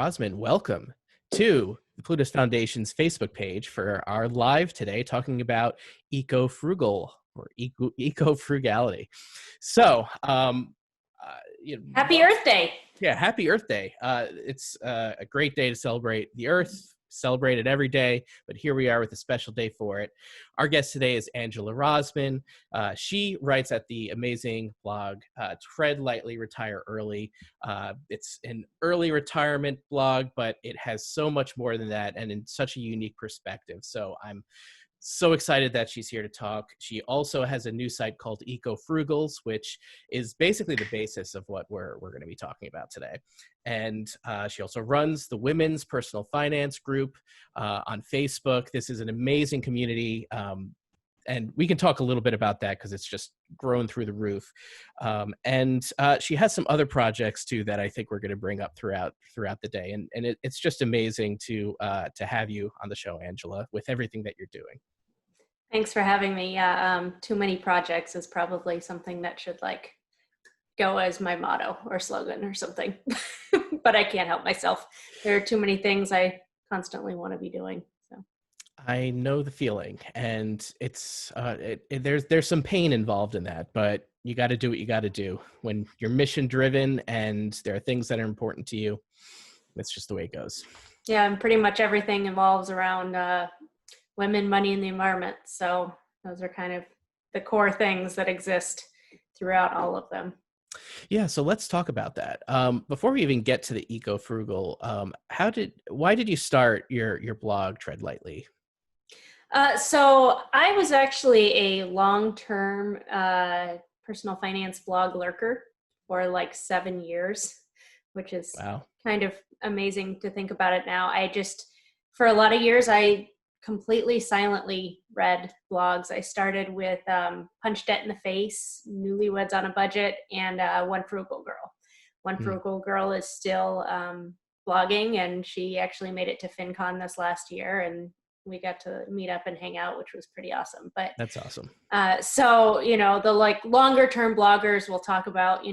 Rozmyn. Welcome to the Plutus Foundation's Facebook page for our live today talking about ecofrugal or ecofrugality. So, Happy Earth Day. Yeah, happy Earth Day. It's a great day to celebrate the Earth, celebrate it every day, but here we are with a special day for it. Our guest today is Angela Rozmyn. She writes at the amazing blog, Tread Lightly, Retire Early. It's an early retirement blog, but it has so much more than that and in such a unique perspective. So I'm so excited that she's here to talk. She also has a new site called Ecofrugals, which is basically the basis of what we're going to be talking about today. And she also runs the Women's Personal Finance Group on Facebook. This is an amazing community. And we can talk a little bit about that because it's just grown through the roof. And she has some other projects too that I think we're going to bring up throughout the day. And it's just amazing to have you on the show, Angela, with everything that you're doing. Thanks for having me. Yeah, too many projects is probably something that should go as my motto or slogan or something. But I can't help myself. There are too many things I constantly want to be doing. So I know the feeling, and it's there's some pain involved in that, but you got to do what you got to do when you're mission driven and there are things that are important to you. That's just the way it goes. Yeah, and pretty much everything involves around women, money, and the environment. So those are kind of the core things that exist throughout all of them. Yeah, so let's talk about that. Before we even get to the ecofrugal, why did you start your blog Tread Lightly? So I was actually a long-term personal finance blog lurker for 7 years, which is Wow. kind of amazing to think about it now. For a lot of years, I completely silently read blogs. I started with Punch Debt in the Face, Newlyweds on a Budget, and One Frugal Girl. One Frugal Girl is still blogging, and she actually made it to FinCon this last year, and we got to meet up and hang out, which was pretty awesome. But that's awesome. So, the longer term bloggers will talk about,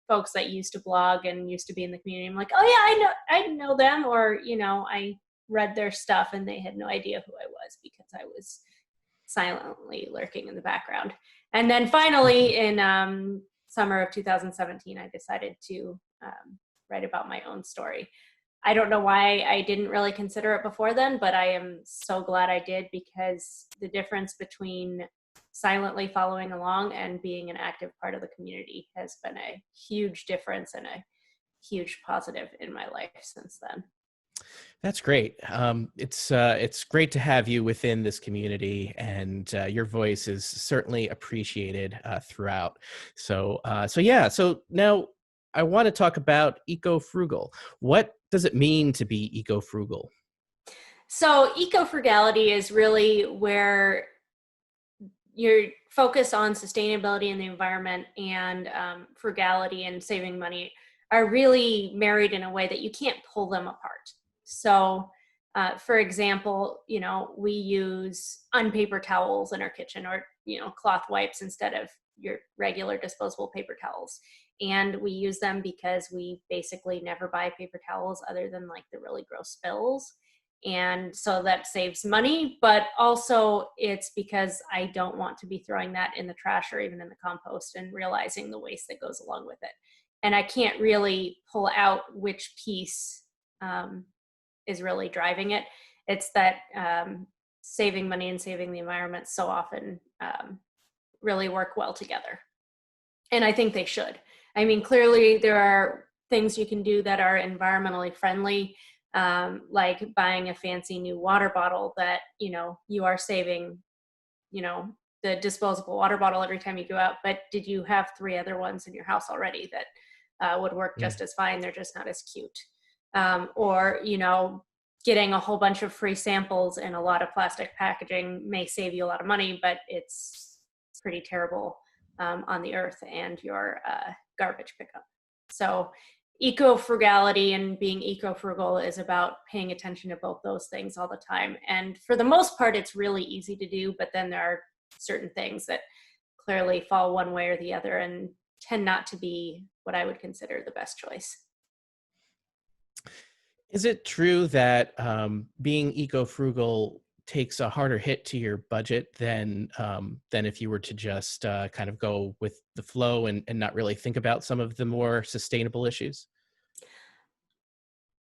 folks that used to blog and used to be in the community. I'm like, oh yeah, I know them, or, I read their stuff and they had no idea who I was because I was silently lurking in the background. And then finally in summer of 2017, I decided to write about my own story. I don't know why I didn't really consider it before then, but I am so glad I did, because the difference between silently following along and being an active part of the community has been a huge difference and a huge positive in my life since then. That's great. It's great to have you within this community, and your voice is certainly appreciated throughout. So now I want to talk about ecofrugal. What does it mean to be ecofrugal? So ecofrugality is really where your focus on sustainability in the environment and frugality and saving money are really married in a way that you can't pull them apart. So for example, we use unpaper towels in our kitchen, or, cloth wipes instead of your regular disposable paper towels. And we use them because we basically never buy paper towels other than the really gross spills. And so that saves money, but also it's because I don't want to be throwing that in the trash or even in the compost and realizing the waste that goes along with it. And I can't really pull out which piece is really driving it. It's that saving money and saving the environment so often really work well together. And I think they should. I mean, clearly there are things you can do that are environmentally friendly, like buying a fancy new water bottle that, you are saving, the disposable water bottle every time you go out. But did you have 3 other ones in your house already that would work just as fine? They're just not as cute. Or, getting a whole bunch of free samples in a lot of plastic packaging may save you a lot of money, but it's pretty terrible on the earth and your garbage pickup. So eco-frugality and being eco-frugal is about paying attention to both those things all the time. And for the most part, it's really easy to do, but then there are certain things that clearly fall one way or the other and tend not to be what I would consider the best choice. Is it true that being eco-frugal takes a harder hit to your budget than if you were to just kind of go with the flow and not really think about some of the more sustainable issues?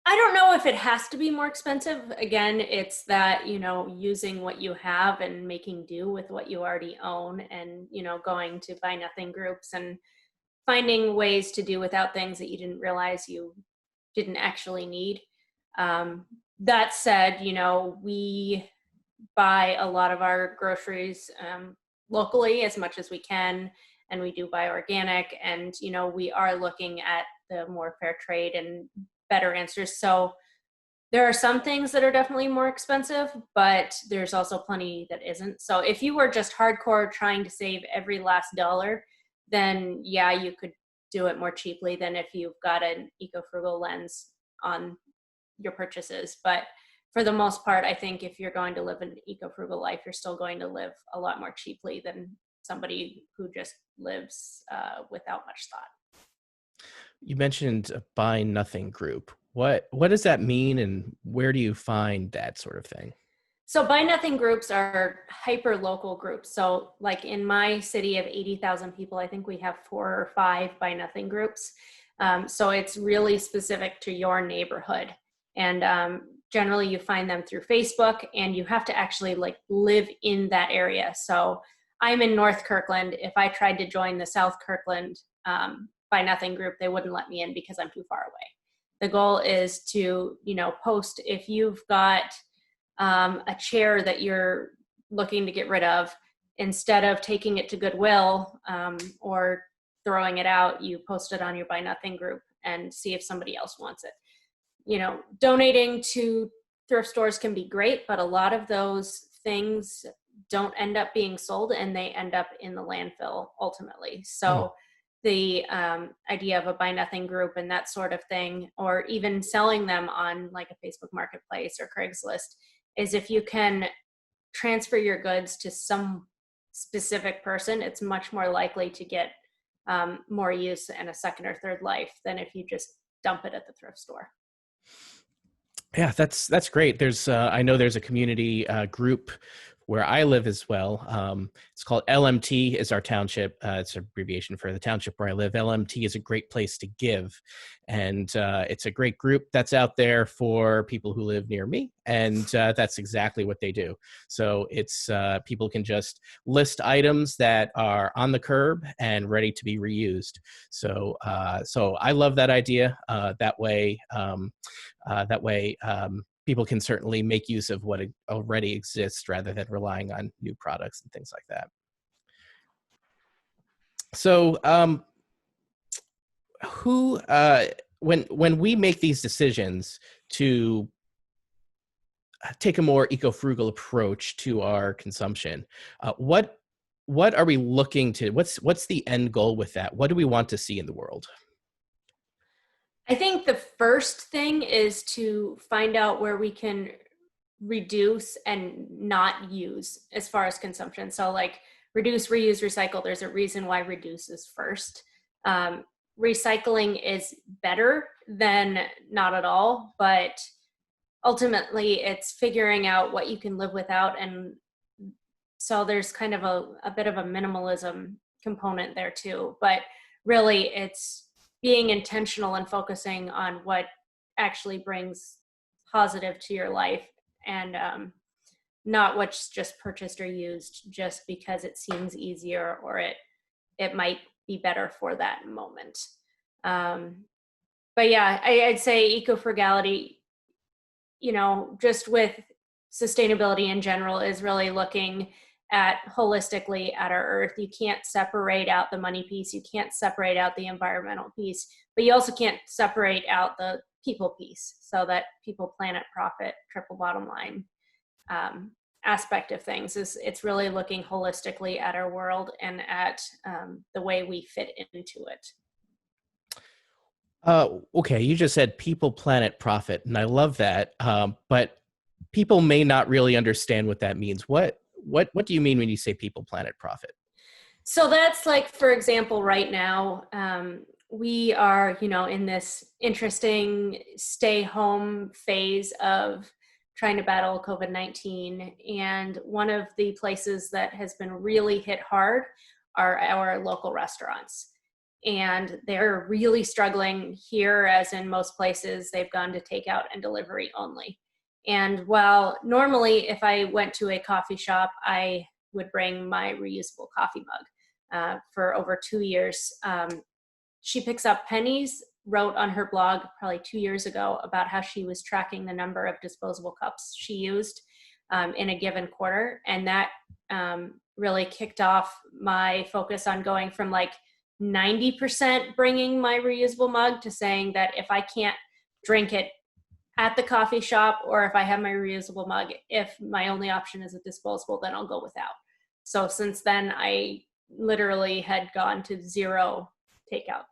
I don't know if it has to be more expensive. Again, it's that, using what you have and making do with what you already own, and, going to buy nothing groups and finding ways to do without things that you didn't realize you didn't actually need. That said, we buy a lot of our groceries locally as much as we can, and we do buy organic, and we are looking at the more fair trade and better answers. So there are some things that are definitely more expensive, but there's also plenty that isn't. So if you were just hardcore trying to save every last dollar, then yeah, you could do it more cheaply than if you've got an eco-frugal lens on your purchases. But for the most part, I think if you're going to live an eco-frugal life, you're still going to live a lot more cheaply than somebody who just lives without much thought. You mentioned a buy nothing group. What does that mean, and where do you find that sort of thing? So buy nothing groups are hyper local groups. So like in my city of 80,000 people, I think we have 4 or 5 buy nothing groups. So it's really specific to your neighborhood. And generally you find them through Facebook, and you have to actually like live in that area. So I'm in North Kirkland. If I tried to join the South Kirkland buy nothing group, they wouldn't let me in because I'm too far away. The goal is to, post if you've got a chair that you're looking to get rid of. Instead of taking it to Goodwill or throwing it out, you post it on your buy nothing group and see if somebody else wants it. Donating to thrift stores can be great, but a lot of those things don't end up being sold, and they end up in the landfill ultimately. So the idea of a buy nothing group and that sort of thing, or even selling them on like a Facebook marketplace or Craigslist, is if you can transfer your goods to some specific person, it's much more likely to get more use and a second or third life than if you just dump it at the thrift store. Yeah, that's great. There's I know there's a community group where I live as well. It's called LMT is our township. It's an abbreviation for the township where I live. LMT is a great place to give. And it's a great group that's out there for people who live near me. And that's exactly what they do. So it's people can just list items that are on the curb and ready to be reused. So so I love that idea. That way, people can certainly make use of what already exists rather than relying on new products and things like that. So, when we make these decisions to take a more eco-frugal approach to our consumption, what are we looking to? What's the end goal with that? What do we want to see in the world? I think the first thing is to find out where we can reduce and not use as far as consumption. So like reduce, reuse, recycle. There's a reason why reduce is first. Recycling is better than not at all, but ultimately it's figuring out what you can live without. And so there's kind of a bit of a minimalism component there too, but really it's being intentional and focusing on what actually brings positive to your life, and not what's just purchased or used just because it seems easier or it might be better for that moment. But yeah, I'd say eco-frugality, just with sustainability in general, is really looking at holistically at our earth. You can't separate out the money piece, you can't separate out the environmental piece, but you also can't separate out the people piece. So that people, planet, profit, triple bottom line aspect of things is it's really looking holistically at our world and at the way we fit into it. Okay, you just said people, planet, profit, and I love that. But people may not really understand what that means. What do you mean when you say people, planet, profit? So that's like, for example, right now, we are, in this interesting stay home phase of trying to battle COVID-19. And one of the places that has been really hit hard are our local restaurants. And they're really struggling here, as in most places, they've gone to takeout and delivery only. And while normally if I went to a coffee shop, I would bring my reusable coffee mug. For over 2 years, she picks up pennies, wrote on her blog probably 2 years ago about how she was tracking the number of disposable cups she used in a given quarter. And that really kicked off my focus on going from like 90% bringing my reusable mug to saying that if I can't drink it at the coffee shop, or if I have my reusable mug, if my only option is a disposable, then I'll go without. So since then, I literally had gone to 0 takeout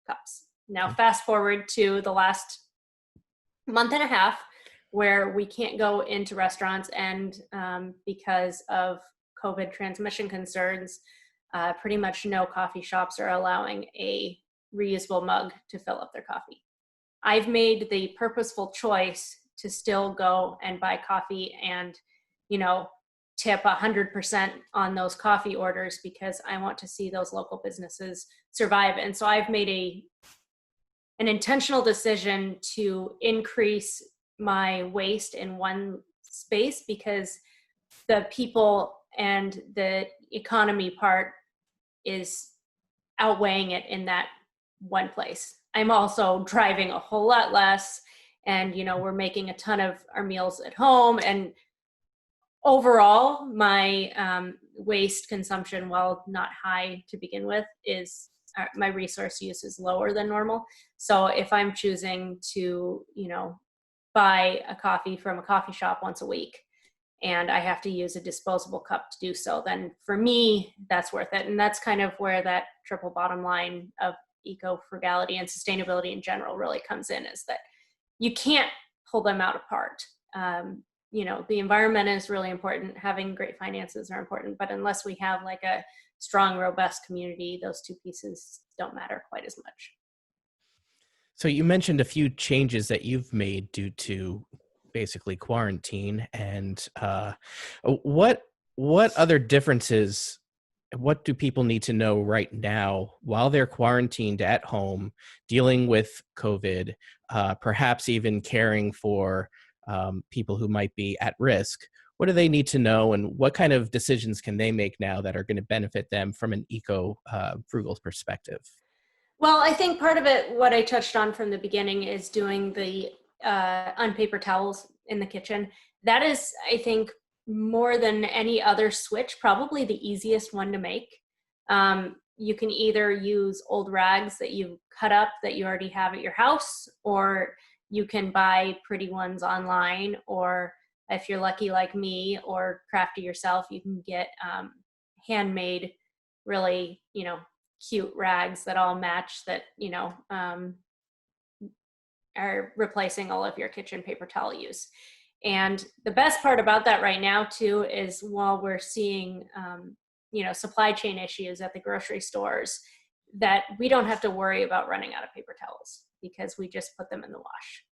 cups. Now, fast forward to the last month and a half, where we can't go into restaurants, and because of COVID transmission concerns, pretty much no coffee shops are allowing a reusable mug to fill up their coffee. I've made the purposeful choice to still go and buy coffee and, tip 100% on those coffee orders, because I want to see those local businesses survive. And so I've made an intentional decision to increase my waste in one space, because the people and the economy part is outweighing it in that one place. I'm also driving a whole lot less, and we're making a ton of our meals at home, and overall my waste consumption, while not high to begin with, is my resource use is lower than normal. So if I'm choosing to buy a coffee from a coffee shop once a week and I have to use a disposable cup to do so, then for me that's worth it. And that's kind of where that triple bottom line of eco-frugality and sustainability in general really comes in, is that you can't pull them out apart. The environment is really important. Having great finances are important, but unless we have like a strong, robust community, those two pieces don't matter quite as much. So you mentioned a few changes that you've made due to basically quarantine, and what other differences, what do people need to know right now while they're quarantined at home, dealing with COVID, perhaps even caring for people who might be at risk? What do they need to know, and what kind of decisions can they make now that are going to benefit them from an frugal perspective? Well, I think part of it, what I touched on from the beginning, is doing the on paper towels in the kitchen. That is, I think, more than any other switch, probably the easiest one to make. You can either use old rags that you cut up that you already have at your house, or you can buy pretty ones online, or if you're lucky like me or crafty yourself, you can get handmade, really, cute rags that all match, that are replacing all of your kitchen paper towel use. And the best part about that right now too is, while we're seeing supply chain issues at the grocery stores, that we don't have to worry about running out of paper towels, because we just put them in the wash.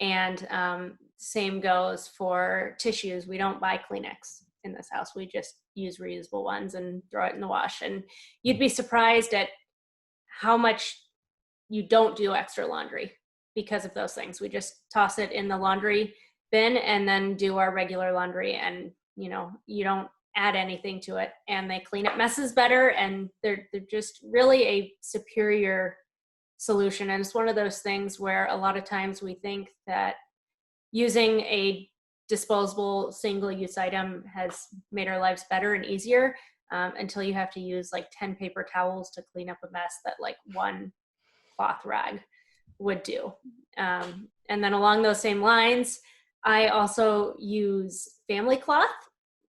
And same goes for tissues. We don't buy Kleenex in this house. We just use reusable ones and throw it in the wash. And you'd be surprised at how much you don't do extra laundry because of those things. We just toss it in the laundry bin and then do our regular laundry, and you don't add anything to it, and they clean up messes better, and they're just really a superior solution. And it's one of those things where a lot of times we think that using a disposable single-use item has made our lives better and easier, until you have to use like 10 paper towels to clean up a mess that like one cloth rag would do. And then along those same lines, I also use family cloth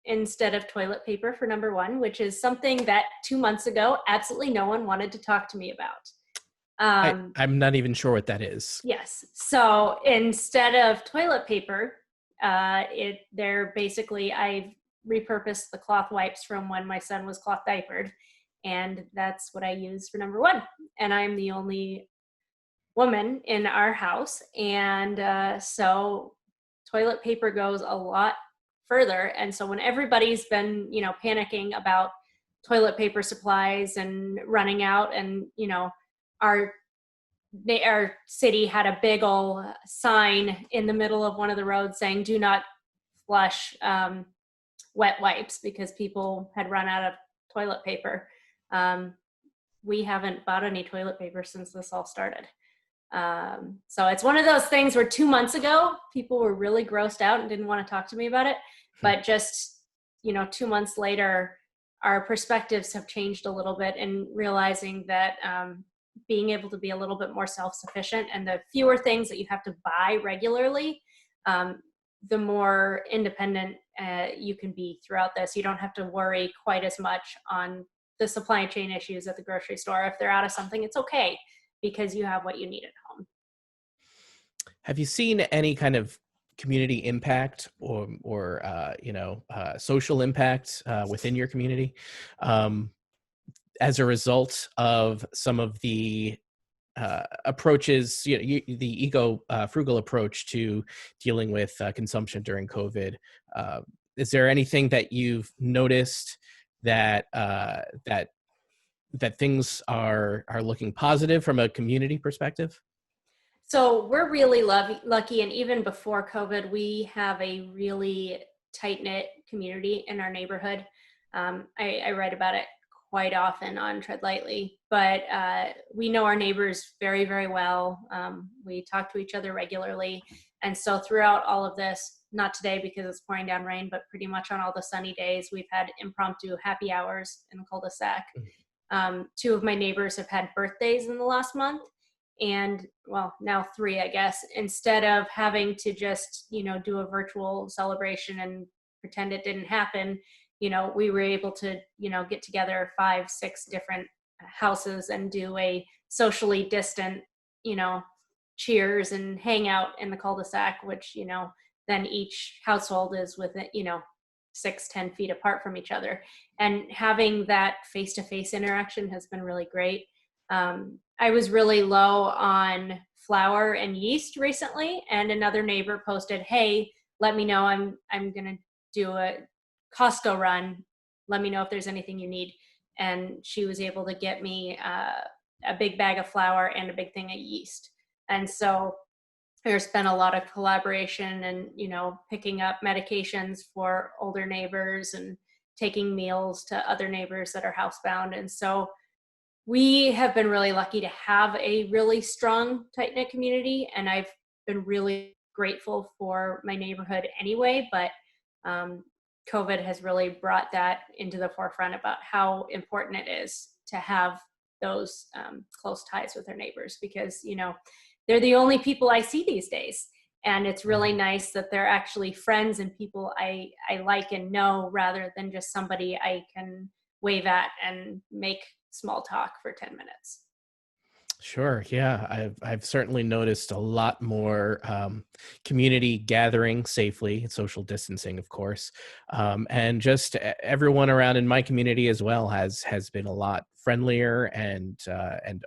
instead of toilet paper for number one, which is something that 2 months ago, absolutely no one wanted to talk to me about. I'm not even sure what that is. Yes. So instead of toilet paper, they're basically, I've repurposed the cloth wipes from when my son was cloth diapered, And that's what I use for number one. And I'm the only woman in our house. And so toilet paper goes a lot further. And so when everybody's been, panicking about toilet paper supplies and running out, and, our our city had a big old sign in the middle of one of the roads saying, do not flush wet wipes, because people had run out of toilet paper. We haven't bought any toilet paper since this all started. So it's one of those things where 2 months ago, people were really grossed out and didn't want to talk to me about it. But just, 2 months later, our perspectives have changed a little bit, and realizing that being able to be a little bit more self-sufficient, and the fewer things that you have to buy regularly, the more independent you can be throughout this. You don't have to worry quite as much on the supply chain issues at the grocery store. If they're out of something, it's okay, because you have what you need at home. Have you seen any kind of community impact or social impact within your community as a result of some of the approaches, the frugal approach to dealing with consumption during COVID? Is there anything that you've noticed that that things are looking positive from a community perspective? So we're really lucky, and even before COVID, we have a really tight-knit community in our neighborhood. I write about it quite often on Tread Lightly, but we know our neighbors very, very well. We talk to each other regularly. And so throughout all of this, not today because it's pouring down rain, but pretty much on all the sunny days, we've had impromptu happy hours in the cul-de-sac. Two of my neighbors have had birthdays in the last month. And well, now 3, I guess. Instead of having to just, do a virtual celebration and pretend it didn't happen, we were able to, get together 5, 6 different houses and do a socially distant, cheers and hang out in the cul-de-sac, which, then each household is within, 6, 10 feet apart from each other. And having that face-to-face interaction has been really great. I was really low on flour and yeast recently, and another neighbor posted, "Hey, let me know. I'm going to do a Costco run. Let me know if there's anything you need." And she was able to get me a big bag of flour and a big thing of yeast. And so there's been a lot of collaboration, and, picking up medications for older neighbors and taking meals to other neighbors that are housebound. And so we have been really lucky to have a really strong, tight-knit community, and I've been really grateful for my neighborhood anyway, but COVID has really brought that into the forefront about how important it is to have those close ties with our neighbors, because, they're the only people I see these days. And it's really nice that they're actually friends and people I like and know, rather than just somebody I can wave at and make small talk for 10 minutes. Sure. Yeah, I've certainly noticed a lot more community gathering safely, social distancing, of course, and just everyone around in my community as well has been a lot friendlier and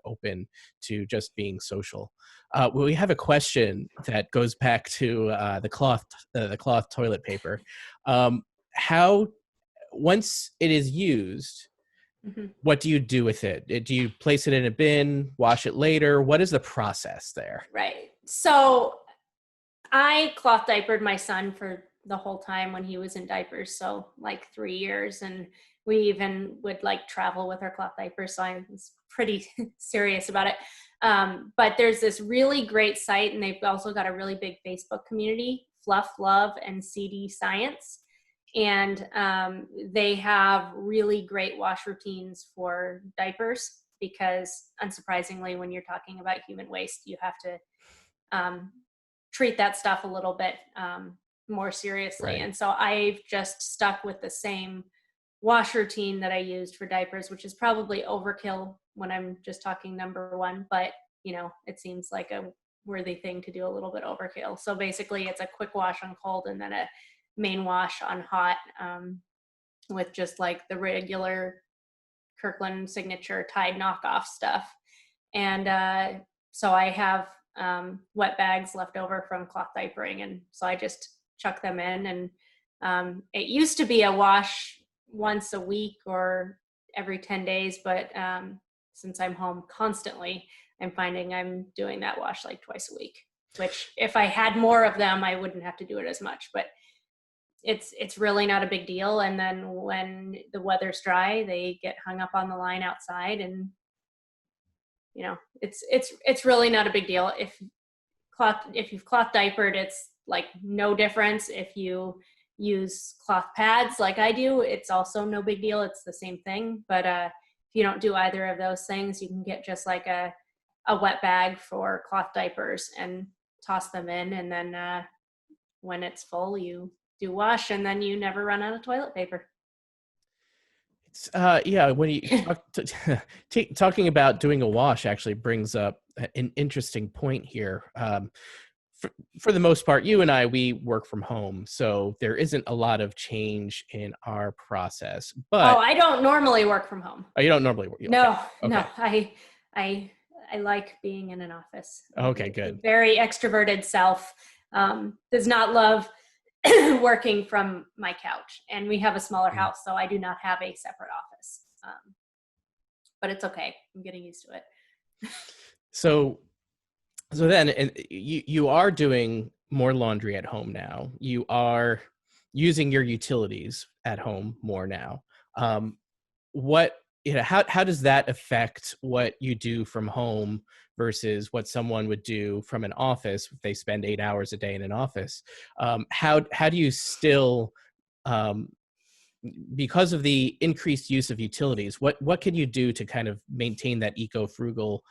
open to just being social. Well, we have a question that goes back to the cloth toilet paper. How, once it is used, what do you do with it? Do you place it in a bin, wash it later? What is the process there? Right. So I cloth diapered my son for the whole time when he was in diapers, so like 3 years, and we even would travel with our cloth diapers, so I was pretty serious about it. But there's this really great site, and they've also got a really big Facebook community, Fluff, Love, and CD Science. And they have really great wash routines for diapers, because unsurprisingly, when you're talking about human waste, you have to treat that stuff a little bit more seriously. Right. And so I've just stuck with the same wash routine that I used for diapers, which is probably overkill when I'm just talking number one, but it seems like a worthy thing to do, a little bit overkill. So basically it's a quick wash on cold and then a main wash on hot, with just the regular Kirkland signature Tide knockoff stuff. And so I have wet bags left over from cloth diapering, and so I just chuck them in. And it used to be a wash once a week or every 10 days, but since I'm home constantly, I'm finding I'm doing that wash like twice a week, which if I had more of them, I wouldn't have to do it as much. But it's really not a big deal. And then when the weather's dry, they get hung up on the line outside, and it's really not a big deal. If you've cloth diapered, it's like no difference. If you use cloth pads like I do, it's also no big deal. It's the same thing. But if you don't do either of those things, you can get just like a wet bag for cloth diapers and toss them in. And then when it's full, you do wash, and then you never run out of toilet paper. It's, yeah, when you talking about doing a wash actually brings up an interesting point here. For the most part, you and I, we work from home, so there isn't a lot of change in our process. But I don't normally work from home. Oh, you don't normally work? Okay. No, Okay. no, I like being in an office. Okay, good. The very extroverted self does not love working from my couch, and we have a smaller house, so I do not have a separate office. But it's okay. I'm getting used to it. So then, and you are doing more laundry at home now. You are using your utilities at home more now. How does that affect what you do from home versus what someone would do from an office if they spend 8 hours a day in an office? How do you still, because of the increased use of utilities, what can you do to kind of maintain that eco-frugal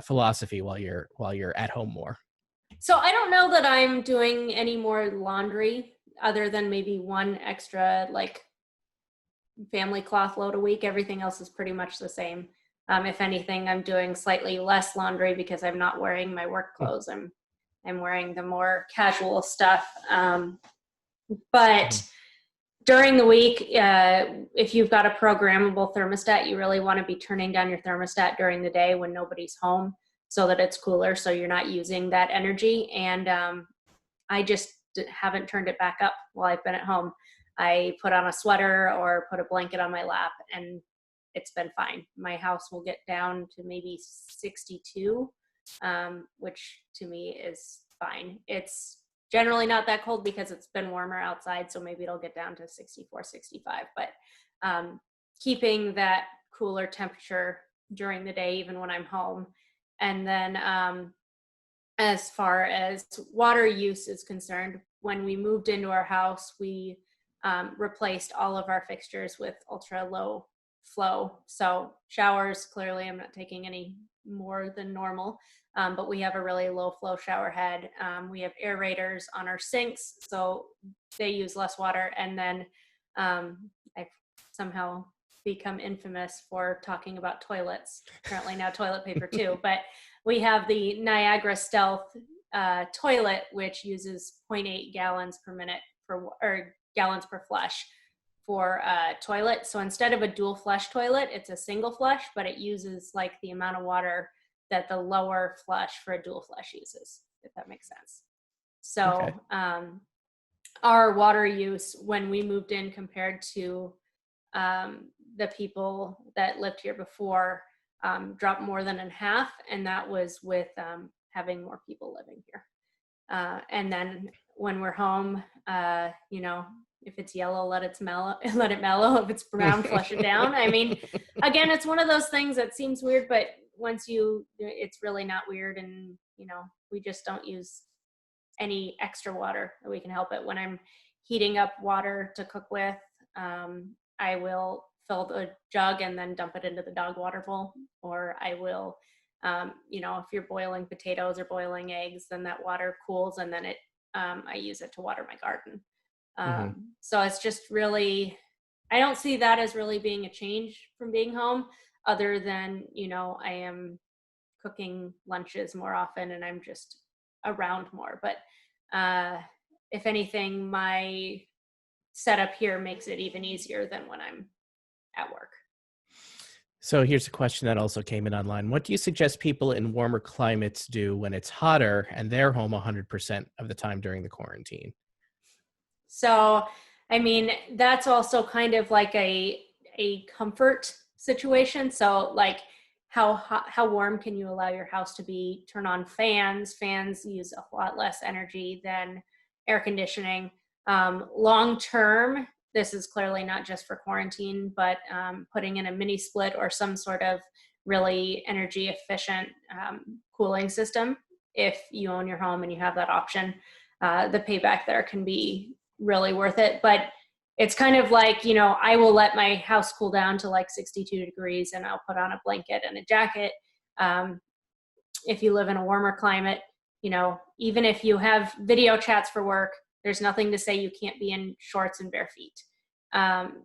philosophy while you're at home more? So I don't know that I'm doing any more laundry other than maybe one extra like family cloth load a week. Everything else is pretty much the same. If anything, I'm doing slightly less laundry because I'm not wearing my work clothes. I'm wearing the more casual stuff. But during the week, if you've got a programmable thermostat, you really want to be turning down your thermostat during the day when nobody's home so that it's cooler, so you're not using that energy. And I just haven't turned it back up while I've been at home. I put on a sweater or put a blanket on my lap, and it's been fine. My house will get down to maybe 62, which to me is fine. It's generally not that cold because it's been warmer outside, so maybe it'll get down to 64, 65. But keeping that cooler temperature during the day, even when I'm home. And then as far as water use is concerned, when we moved into our house, we replaced all of our fixtures with ultra low flow. So showers, clearly I'm not taking any more than normal, but we have a really low flow shower head. We have aerators on our sinks, so they use less water. And then I've somehow become infamous for talking about toilets, apparently now toilet paper too, but we have the Niagara Stealth toilet, which uses 0.8 gallons per minute or gallons per flush for toilet. So instead of a dual flush toilet, it's a single flush, but it uses like the amount of water that the lower flush for a dual flush uses, if that makes sense. So okay. Our water use when we moved in compared to the people that lived here before dropped more than in half, and that was with having more people living here. And then when we're home, if it's yellow, let it mellow. If it's brown, flush it down. I mean, again, it's one of those things that seems weird, but it's really not weird. And, we just don't use any extra water that we can help it. When I'm heating up water to cook with, I will fill the jug and then dump it into the dog water bowl. Or I will, if you're boiling potatoes or boiling eggs, then that water cools, and then I use it to water my garden. So it's just really, I don't see that as really being a change from being home, other than, I am cooking lunches more often and I'm just around more. But if anything, my setup here makes it even easier than when I'm at work. So here's a question that also came in online. What do you suggest people in warmer climates do when it's hotter and they're home 100% of the time during the quarantine? So, I mean, that's also kind of like a comfort situation. So, like, how warm can you allow your house to be? Turn on fans. Fans use a lot less energy than air conditioning. Long term, this is clearly not just for quarantine, but putting in a mini split or some sort of really energy efficient cooling system. If you own your home and you have that option, the payback there can be really worth it. But it's kind of like, I will let my house cool down to like 62 degrees and I'll put on a blanket and a jacket. If you live in a warmer climate, even if you have video chats for work, there's nothing to say you can't be in shorts and bare feet.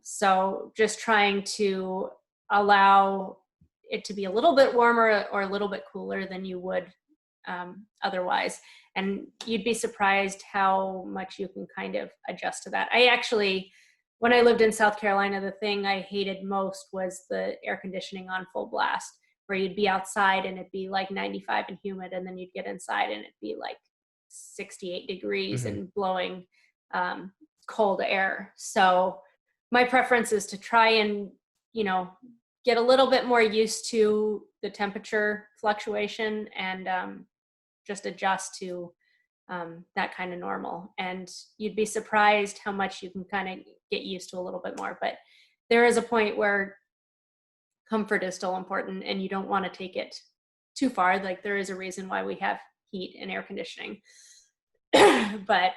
So just trying to allow it to be a little bit warmer or a little bit cooler than you would otherwise. And you'd be surprised how much you can kind of adjust to that. I actually, when I lived in South Carolina, the thing I hated most was the air conditioning on full blast, where you'd be outside and it'd be like 95 and humid, and then you'd get inside and it'd be like 68 degrees Hmm. and blowing cold air. So my preference is to try and, get a little bit more used to the temperature fluctuation and just adjust to that kind of normal. And you'd be surprised how much you can kind of get used to a little bit more. But there is a point where comfort is still important and you don't want to take it too far. Like, there is a reason why we have heat and air conditioning. But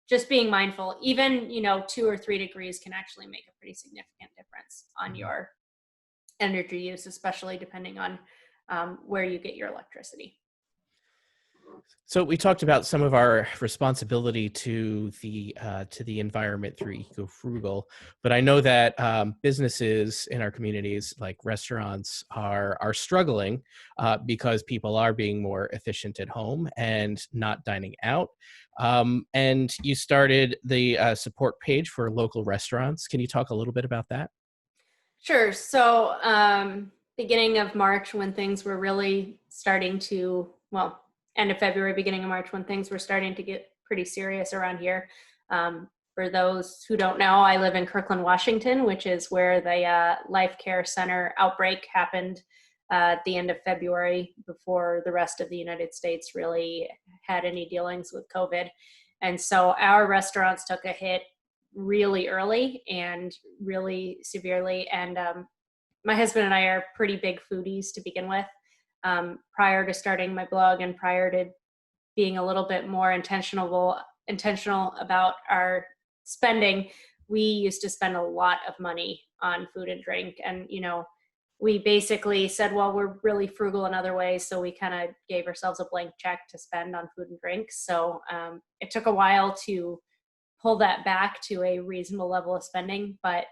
just being mindful, even 2 or 3 degrees can actually make a pretty significant difference on your energy use, especially depending on where you get your electricity. So we talked about some of our responsibility to the environment through Ecofrugal, but I know that businesses in our communities, like restaurants, are struggling because people are being more efficient at home and not dining out. And you started the support page for local restaurants. Can you talk a little bit about that? Sure. So, beginning of March, when things were really starting to, well, end of February, beginning of March, when things were starting to get pretty serious around here. For those who don't know, I live in Kirkland, Washington, which is where the Life Care Center outbreak happened at the end of February, before the rest of the United States really had any dealings with COVID. And so our restaurants took a hit really early and really severely. And my husband and I are pretty big foodies to begin with. Prior to starting my blog and prior to being a little bit more intentional about our spending, we used to spend a lot of money on food and drink. And, we basically said, well, we're really frugal in other ways. So we kind of gave ourselves a blank check to spend on food and drink. So it took a while to pull that back to a reasonable level of spending, but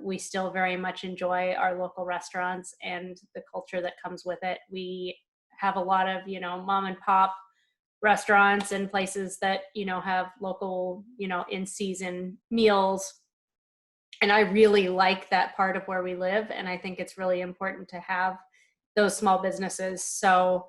we still very much enjoy our local restaurants and the culture that comes with it. We have a lot of, mom and pop restaurants and places that, have local, in season meals. And I really like that part of where we live. And I think it's really important to have those small businesses. So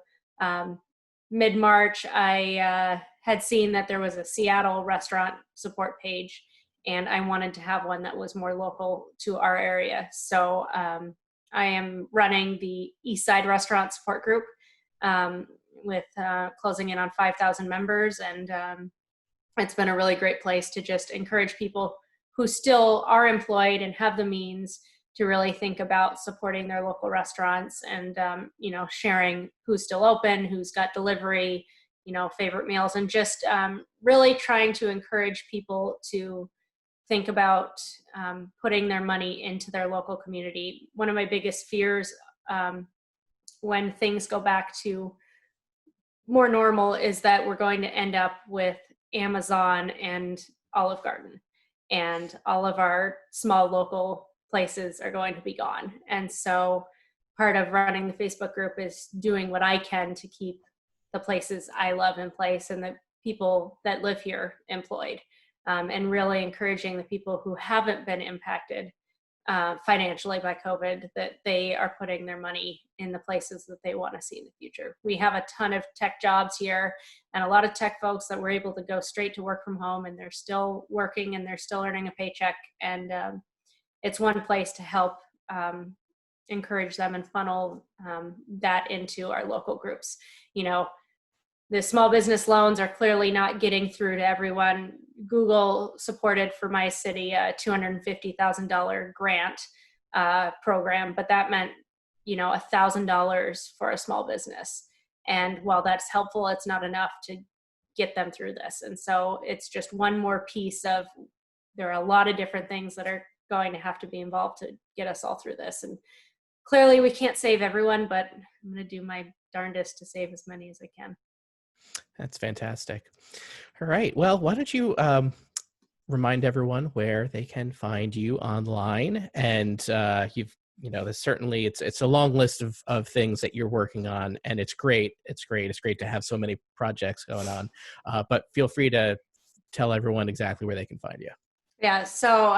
mid-March, I had seen that there was a Seattle restaurant support page, and I wanted to have one that was more local to our area. So I am running the East Side Restaurant Support Group with closing in on 5,000 members. And it's been a really great place to just encourage people who still are employed and have the means to really think about supporting their local restaurants and, sharing who's still open, who's got delivery, favorite meals, and just really trying to encourage people to think about putting their money into their local community. One of my biggest fears when things go back to more normal is that we're going to end up with Amazon and Olive Garden, and all of our small local places are going to be gone. And so part of running the Facebook group is doing what I can to keep the places I love in place and the people that live here employed, and really encouraging the people who haven't been impacted financially by COVID, that they are putting their money in the places that they want to see in the future. We have a ton of tech jobs here and a lot of tech folks that were able to go straight to work from home, and they're still working and they're still earning a paycheck. And it's one place to help encourage them and funnel that into our local groups. You know, the small business loans are clearly not getting through to everyone. Google supported for my city a $250,000 grant program, but that meant, you know, $1,000 for a small business. And while that's helpful, it's not enough to get them through this. And so it's just one more piece of, there are a lot of different things that are going to have to be involved to get us all through this. And clearly we can't save everyone, but I'm going to do my darndest to save as many as I can. That's fantastic. All right. Well, why don't you remind everyone where they can find you online? And there's certainly, it's a long list of things that you're working on, and it's great. It's great to have so many projects going on. But feel free to tell everyone exactly where they can find you. Yeah, so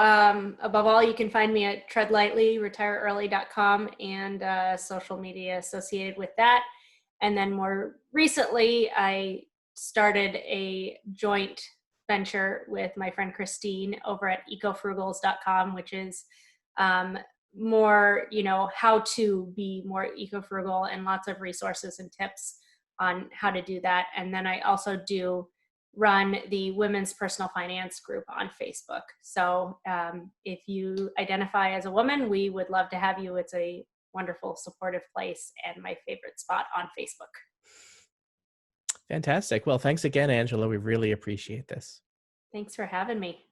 above all, you can find me at treadlightly.retireearly.com and social media associated with that. And then more recently, I started a joint venture with my friend Christine over at ecofrugals.com, which is more, how to be more eco-frugal, and lots of resources and tips on how to do that. And then I also run the Women's Personal Finance group on Facebook. So if you identify as a woman, we would love to have you. It's a wonderful, supportive place and my favorite spot on Facebook. Fantastic. Well, thanks again, Angela. We really appreciate this. Thanks for having me.